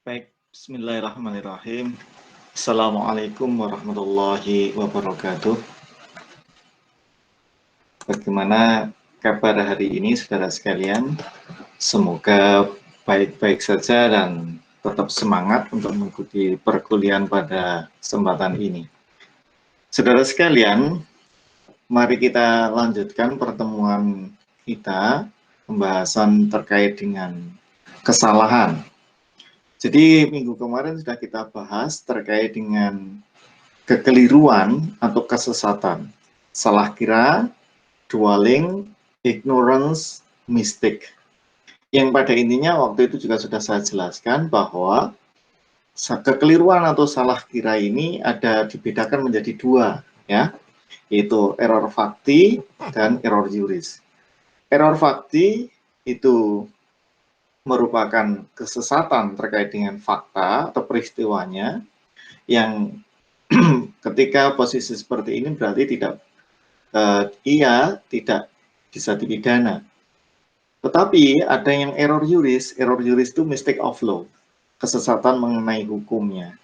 Baik, bismillahirrahmanirrahim. Assalamualaikum warahmatullahi wabarakatuh. Bagaimana kabar hari ini, saudara sekalian? Semoga baik-baik saja dan tetap semangat untuk mengikuti perkuliahan pada kesempatan ini. Saudara sekalian, mari kita lanjutkan pertemuan kita, pembahasan terkait dengan kesalahan. Jadi minggu kemarin sudah kita bahas terkait dengan kekeliruan atau kesesatan, salah kira, dwelling, ignorance, mistake. Yang pada intinya waktu itu juga sudah saya jelaskan bahwa kekeliruan atau salah kira ini ada dibedakan menjadi dua, ya, yaitu error fakti dan error juris. Error fakti itu merupakan kesesatan terkait dengan fakta atau peristiwanya yang ketika posisi seperti ini berarti tidak bisa dipidana. Tetapi ada yang error juris itu mistake of law, kesesatan mengenai hukumnya.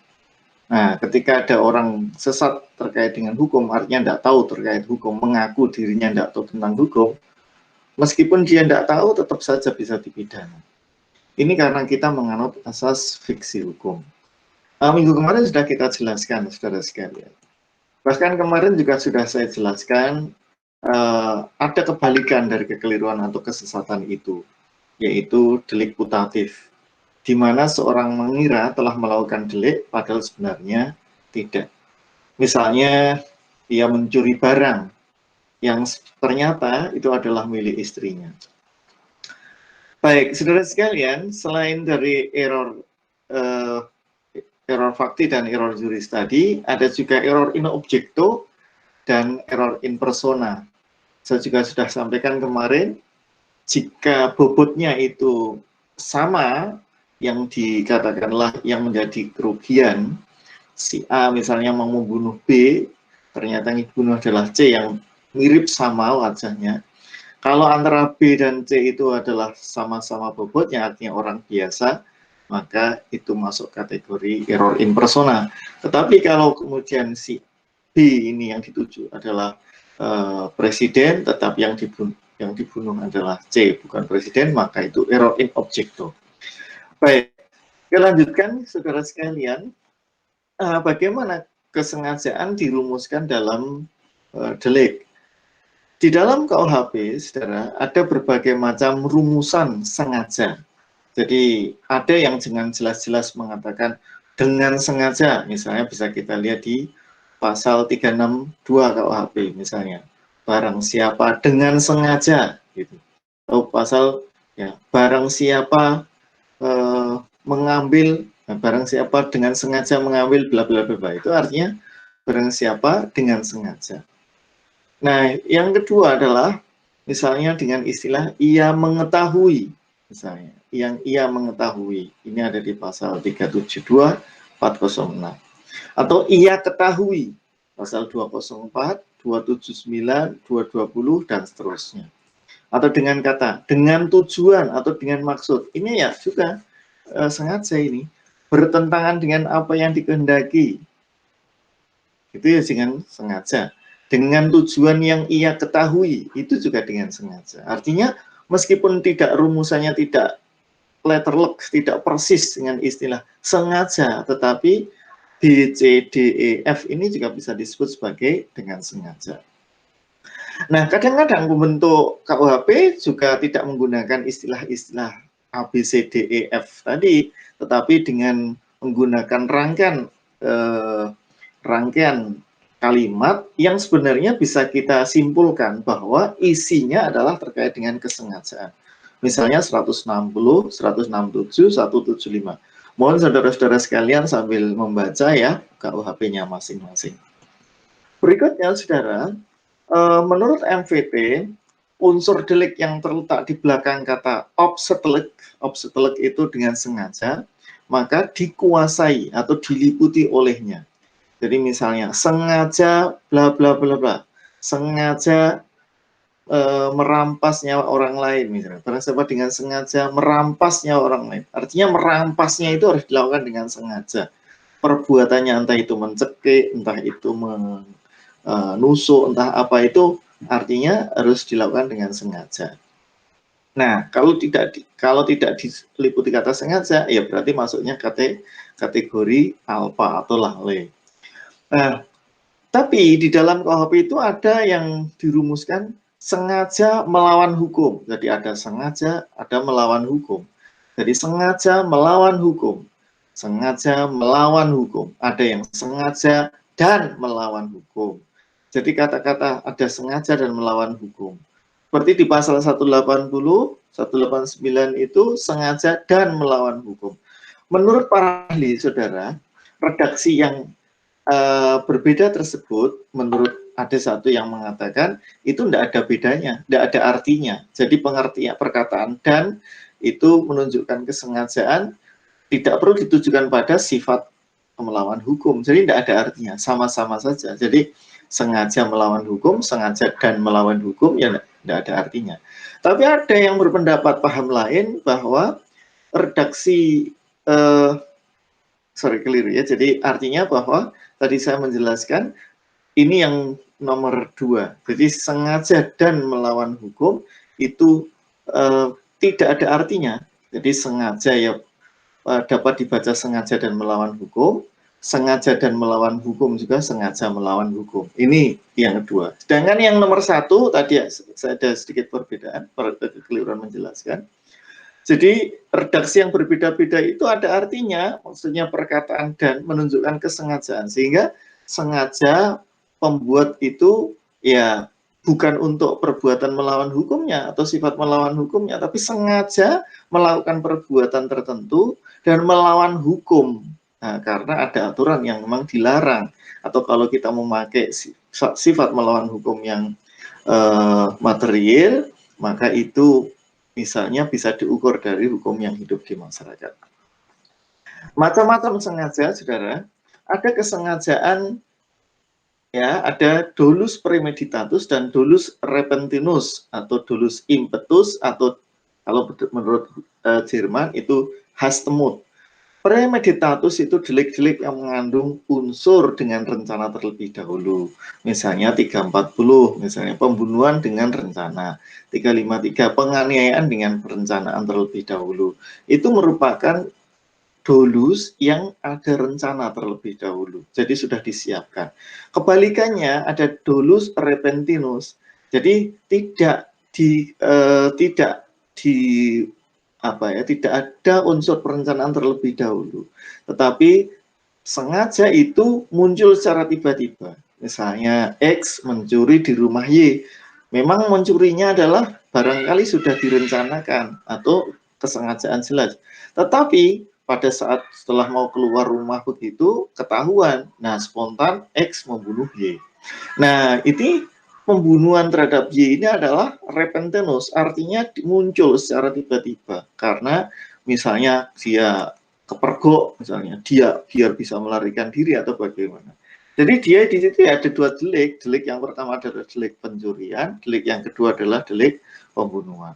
Nah, ketika ada orang sesat terkait dengan hukum, artinya tidak tahu terkait hukum, mengaku dirinya tidak tahu tentang hukum, meskipun dia tidak tahu tetap saja bisa dipidana. Ini karena kita menganut asas fiksi hukum. Minggu kemarin sudah kita jelaskan, saudara sekalian. Bahkan kemarin juga sudah saya jelaskan, ada kebalikan dari kekeliruan atau kesesatan itu, yaitu delik putatif, di mana seorang mengira telah melakukan delik, padahal sebenarnya tidak. Misalnya, dia mencuri barang yang ternyata itu adalah milik istrinya. Baik, saudara sekalian, selain dari error fakti dan error juris tadi, ada juga error in objecto dan error in persona. Saya juga sudah sampaikan kemarin, jika bobotnya itu sama, yang dikatakanlah yang menjadi kerugian, si A misalnya mau membunuh B, ternyata yang dibunuh adalah C yang mirip sama wajahnya. Kalau antara B dan C itu adalah sama-sama bobotnya, artinya orang biasa, maka itu masuk kategori error in persona. Tetapi kalau kemudian si B ini yang dituju adalah presiden, tetapi yang dibunuh adalah C, bukan presiden, maka itu error in objecto. Baik, kita lanjutkan, saudara sekalian. Bagaimana kesengajaan dirumuskan dalam delik? Di dalam KUHP, saudara, ada berbagai macam rumusan sengaja. Jadi ada yang dengan jelas-jelas mengatakan dengan sengaja, misalnya bisa kita lihat di pasal 362 KUHP misalnya, barang siapa dengan sengaja, gitu. Atau pasal ya barang siapa mengambil, barang siapa dengan sengaja mengambil bla bla bla, itu artinya barang siapa dengan sengaja. Nah, yang kedua adalah misalnya dengan istilah ia mengetahui, misalnya yang ia mengetahui, ini ada di pasal 372, 406. Atau ia ketahui, pasal 204, 279, 220, dan seterusnya. Atau dengan kata, dengan tujuan atau dengan maksud. Ini ya juga sengaja ini, bertentangan dengan apa yang dikehendaki. Itu ya dengan sengaja. Dengan tujuan yang ia ketahui, itu juga dengan sengaja. Artinya, meskipun tidak rumusannya tidak letterlock, tidak persis dengan istilah sengaja, tetapi B, C, D, E, F ini juga bisa disebut sebagai dengan sengaja. Nah, kadang-kadang pembentuk KUHP juga tidak menggunakan istilah-istilah A, B, C, D, E, F tadi, tetapi dengan menggunakan rangkaian kalimat yang sebenarnya bisa kita simpulkan bahwa isinya adalah terkait dengan kesengajaan. Misalnya 160, 167, 175. Mohon saudara-saudara sekalian sambil membaca ya KUHP-nya masing-masing. Berikutnya, saudara, menurut MVT, unsur delik yang terletak di belakang kata obstetric itu dengan sengaja, maka dikuasai atau diliputi olehnya. Jadi misalnya sengaja bla bla bla bla, sengaja merampas nyawa orang lain misalnya. Barang siapa dengan sengaja merampas nyawa orang lain. Artinya merampasnya itu harus dilakukan dengan sengaja. Perbuatannya entah itu mencekik, entah itu menusuk, entah apa itu artinya harus dilakukan dengan sengaja. Nah, kalau tidak diliputi kata sengaja, ya berarti masuknya kategori alfa atau lalai. Nah, tapi di dalam KUHP itu ada yang dirumuskan sengaja melawan hukum. Jadi ada sengaja, ada melawan hukum. Jadi sengaja melawan hukum. Sengaja melawan hukum. Ada yang sengaja dan melawan hukum. Jadi kata-kata ada sengaja dan melawan hukum. Seperti di pasal 180, 189 itu sengaja dan melawan hukum. Menurut para ahli, saudara, redaksi yang berbeda tersebut, menurut ada satu yang mengatakan itu tidak ada bedanya, tidak ada artinya. Jadi pengertian perkataan dan itu menunjukkan kesengajaan, tidak perlu ditujukan pada sifat melawan hukum. Jadi tidak ada artinya, sama-sama saja. Jadi sengaja melawan hukum, sengaja dan melawan hukum, ya tidak ada artinya. Tapi ada yang berpendapat paham lain bahwa redaksi keliru ya. Jadi artinya bahwa tadi saya menjelaskan ini yang nomor 2. Jadi sengaja dan melawan hukum itu tidak ada artinya. Jadi sengaja ya dapat dibaca sengaja dan melawan hukum, sengaja dan melawan hukum juga sengaja melawan hukum. Ini yang kedua. Sedangkan yang nomor 1 tadi saya ada sedikit perbedaan, kekeliruan menjelaskan. Jadi redaksi yang berbeda-beda itu ada artinya, maksudnya perkataan dan menunjukkan kesengajaan. Sehingga sengaja pembuat itu ya bukan untuk perbuatan melawan hukumnya atau sifat melawan hukumnya, tapi sengaja melakukan perbuatan tertentu dan melawan hukum. Nah, karena ada aturan yang memang dilarang. Atau kalau kita memakai sifat melawan hukum yang material, maka itu misalnya bisa diukur dari hukum yang hidup di masyarakat. Macam-macam sengaja, saudara. Ada kesengajaan, ya, ada dolus premeditatus dan dolus repentinus atau dolus impetus atau kalau menurut Jerman itu Hastemut. Premeditatus itu delik-delik yang mengandung unsur dengan rencana terlebih dahulu. Misalnya 340, misalnya pembunuhan dengan rencana. 353, penganiayaan dengan perencanaan terlebih dahulu. Itu merupakan dolus yang ada rencana terlebih dahulu. Jadi sudah disiapkan. Kebalikannya ada dolus repentinus. Jadi tidak ada unsur perencanaan terlebih dahulu, tetapi sengaja itu muncul secara tiba-tiba. Misalnya X mencuri di rumah Y, memang mencurinya adalah barangkali sudah direncanakan atau kesengajaan jelas, tetapi pada saat setelah mau keluar rumah begitu ketahuan, nah spontan X membunuh Y. Nah ini pembunuhan terhadap Y ini adalah repentinus, artinya muncul secara tiba-tiba karena misalnya dia kepergok, misalnya dia biar bisa melarikan diri atau bagaimana. Jadi dia di situ ada 2 delik. Delik yang pertama adalah delik pencurian, delik yang kedua adalah delik pembunuhan.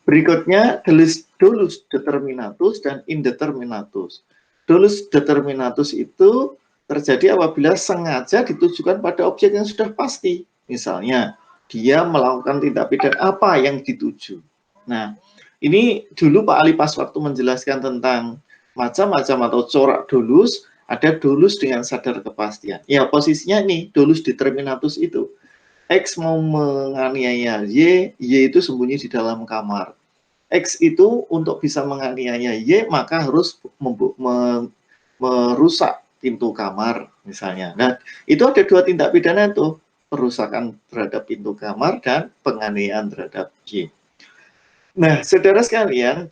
Berikutnya dolus determinatus dan indeterminatus. Dolus determinatus itu terjadi apabila sengaja ditujukan pada objek yang sudah pasti. Misalnya, dia melakukan tindak pidana apa yang dituju. Nah, ini dulu Pak Ali pas waktu menjelaskan tentang macam-macam atau corak dolus, ada dolus dengan sadar kepastian. Ya, posisinya nih, dolus determinatus itu. X mau menganiaya Y, Y itu sembunyi di dalam kamar. X itu untuk bisa menganiaya Y, maka harus merusak pintu kamar, misalnya. Nah, itu ada 2 tindak pidana tuh, perusakan terhadap pintu kamar dan penganiayaan terhadap Y. Nah, saudara sekalian,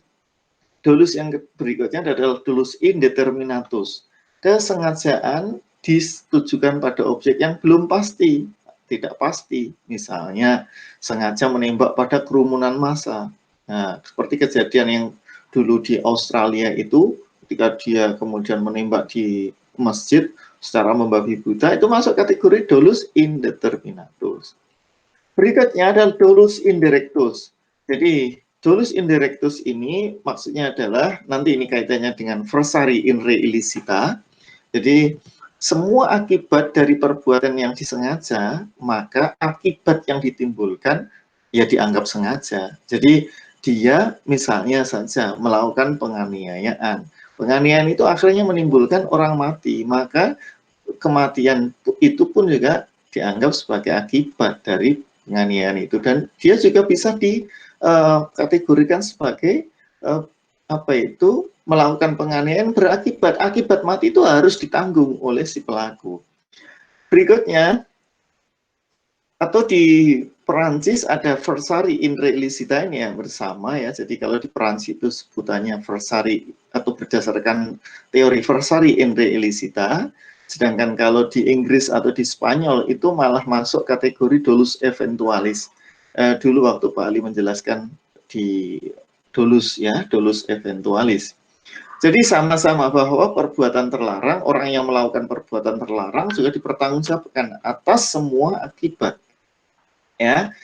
dolus yang berikutnya adalah dolus indeterminatus. Kesengajaan ditujukan pada objek yang belum pasti, tidak pasti. Misalnya, sengaja menembak pada kerumunan massa. Nah, seperti kejadian yang dulu di Australia itu, ketika dia kemudian menembak di masjid secara membabi buta, itu masuk kategori dolus indeterminatus. Berikutnya adalah dolus indirectus. Jadi dolus indirectus ini maksudnya adalah, nanti ini kaitannya dengan versari in re illicita. Jadi semua akibat dari perbuatan yang disengaja, maka akibat yang ditimbulkan ya dianggap sengaja. Jadi dia misalnya saja melakukan penganiayaan. Penganiayaan itu akhirnya menimbulkan orang mati, maka kematian itu pun juga dianggap sebagai akibat dari penganiayaan itu, dan dia juga bisa dikategorikan sebagai apa itu melakukan penganiayaan berakibat, akibat mati itu harus ditanggung oleh si pelaku. Berikutnya, atau di Perancis ada versari in re illicita ini ya bersama ya. Jadi kalau di Perancis itu sebutannya versari atau berdasarkan teori versari in re illicita, sedangkan kalau di Inggris atau di Spanyol itu malah masuk kategori dolus eventualis. Dulu waktu Pak Ali menjelaskan di dolus ya, dolus eventualis. Jadi sama-sama bahwa perbuatan terlarang, orang yang melakukan perbuatan terlarang juga dipertanggungjawabkan atas semua akibat. Ya,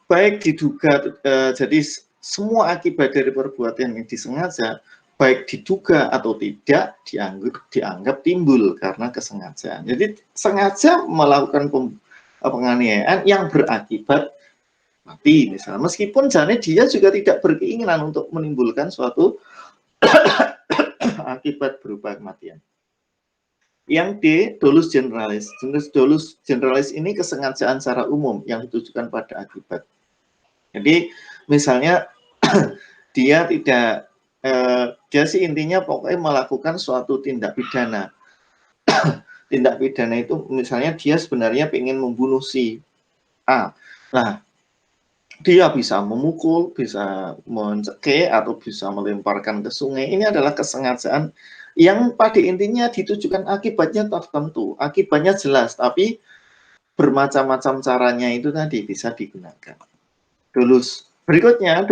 baik diduga, jadi semua akibat dari perbuatan yang disengaja, baik diduga atau tidak, dianggap timbul karena kesengajaan. Jadi sengaja melakukan penganiayaan yang berakibat mati, misalnya, meskipun jane dia juga tidak berkeinginan untuk menimbulkan suatu akibat berupa kematian. Yang D, dolus generalis. Jenis dolus generalis ini kesengajaan secara umum yang ditujukan pada akibat. Jadi misalnya dia tidak, dia sih intinya pokoknya melakukan suatu tindak pidana. Tindak pidana itu misalnya dia sebenarnya ingin membunuh si A. Nah, dia bisa memukul, bisa mencekik, atau bisa melemparkan ke sungai. Ini adalah kesengajaan yang pada intinya ditujukan akibatnya tertentu. Akibatnya jelas, tapi bermacam-macam caranya itu tadi bisa digunakan. Dolus. Berikutnya,